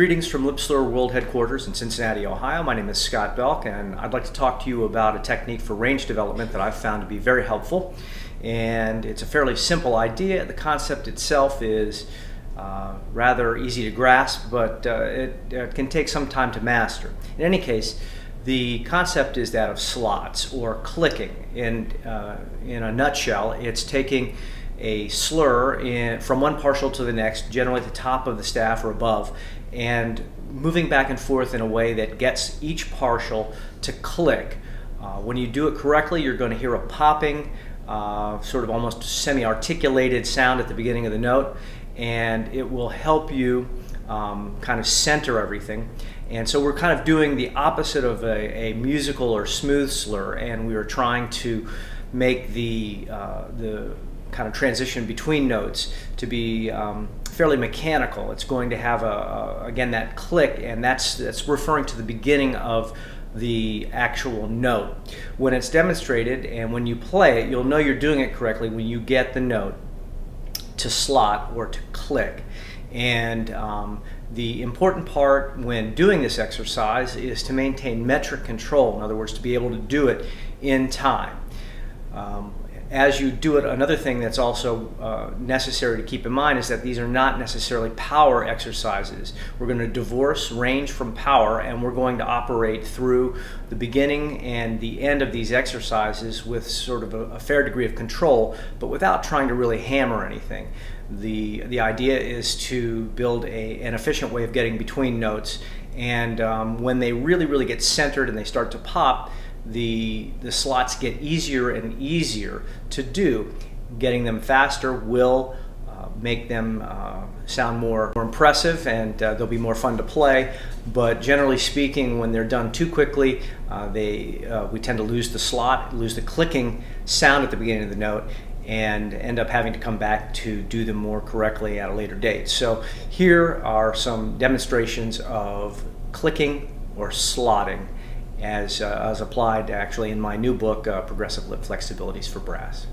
Greetings from Lip Slur World Headquarters in Cincinnati, Ohio. My name is Scott Belck, and I'd like to talk to you about a technique for range development that I've found to be very helpful. And it's a fairly simple idea. The concept itself is rather easy to grasp, but it can take some time to master. In any case, the concept is that of slots or clicking. In a nutshell, it's taking a slur from one partial to the next, generally at the top of the staff or above, and moving back and forth in a way that gets each partial to click. When you do it correctly, you're going to hear a popping, sort of almost semi-articulated sound at the beginning of the note, and it will help you kind of center everything. And so we're kind of doing the opposite of a musical or smooth slur, and we are trying to make the kind of transition between notes to be fairly mechanical. It's going to have again that click, and that's referring to the beginning of the actual note. When it's demonstrated and when you play it, you'll know you're doing it correctly when you get the note to slot or to click. And the important part when doing this exercise is to maintain metric control. In other words, to be able to do it in time. As you do it, another thing that's also necessary to keep in mind is that these are not necessarily power exercises. We're going to divorce range from power, and we're going to operate through the beginning and the end of these exercises with sort of a fair degree of control, but without trying to really hammer anything. The idea is to build an efficient way of getting between notes, and when they really get centered and they start to pop, the slots get easier and easier to do. Getting them faster will make them sound more impressive, and they'll be more fun to play. But generally speaking, when they're done too quickly, we tend to lose the slot, lose the clicking sound at the beginning of the note, and end up having to come back to do them more correctly at a later date. So here are some demonstrations of clicking or slotting as applied actually in my new book, Progressive Lip Flexibilities for Brass.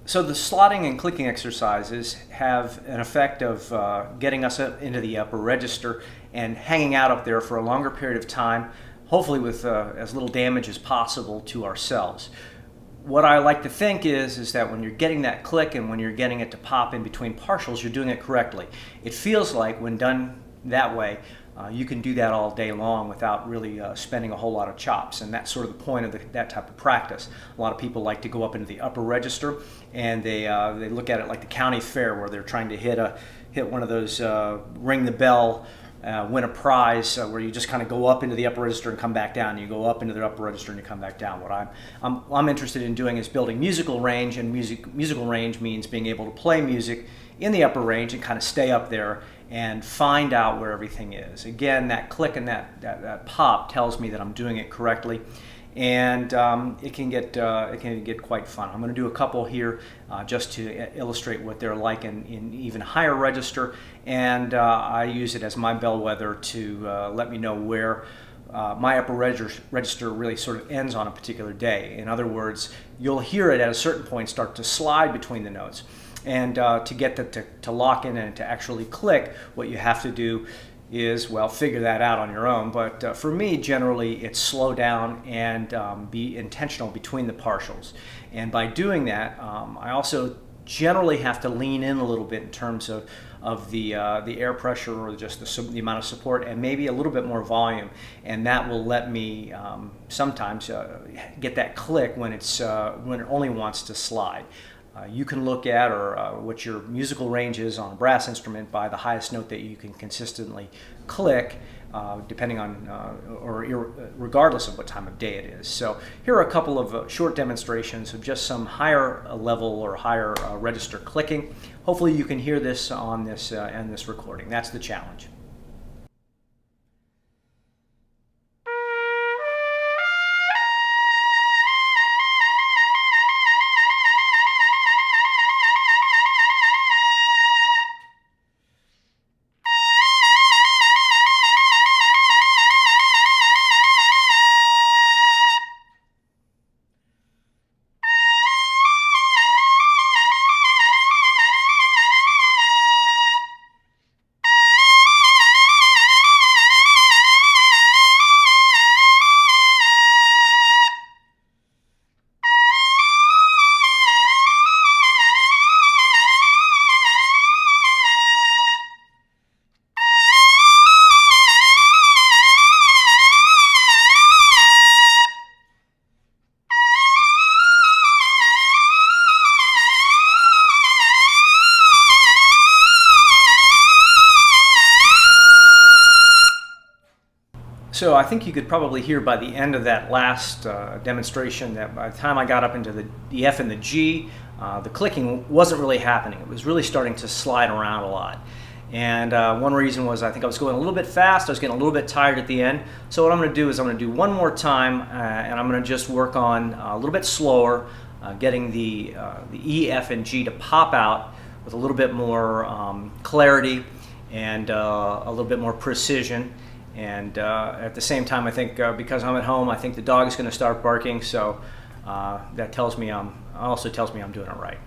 So the slotting and clicking exercises have an effect of getting us up into the upper register and hanging out up there for a longer period of time, hopefully with as little damage as possible to ourselves. What I like to think is that when you're getting that click and when you're getting it to pop in between partials, you're doing it correctly. It feels like when done that way, you can do that all day long without really spending a whole lot of chops, and that's sort of the point of that type of practice. A lot of people like to go up into the upper register, and they look at it like the county fair, where they're trying to hit one of those ring the bell, win a prize, where you just kind of go up into the upper register and come back down. You go up into the upper register and you come back down. What I'm interested in doing is building musical range, and musical range means being able to play music in the upper range and kind of stay up there and find out where everything is. Again, that click and that pop tells me that I'm doing it correctly, and it can get quite fun. I'm going to do a couple here just to illustrate what they're like in even higher register, and I use it as my bellwether to let me know where my upper register really sort of ends on a particular day. In other words, you'll hear it at a certain point start to slide between the notes. And to get that to lock in and to actually click, what you have to do is, well, figure that out on your own. But for me, generally, it's slow down and be intentional between the partials. And by doing that, I also generally have to lean in a little bit in terms of the air pressure or just the amount of support, and maybe a little bit more volume, and that will let me sometimes get that click when it only wants to slide. You can look at what your musical range is on a brass instrument by the highest note that you can consistently click, depending on regardless of what time of day it is. So here are a couple of short demonstrations of just some higher level or higher register clicking. Hopefully you can hear this on this recording. That's the challenge. So I think you could probably hear by the end of that last demonstration that by the time I got up into the F and the G, the clicking wasn't really happening. It was really starting to slide around a lot. And one reason was I think I was going a little bit fast. I was getting a little bit tired at the end. So what I'm going to do is I'm going to do one more time, and I'm going to just work on a little bit slower, getting the E, F, and G to pop out with a little bit more clarity and a little bit more precision. And at the same time, I think because I'm at home, I think the dog is going to start barking. So that also tells me I'm doing it right.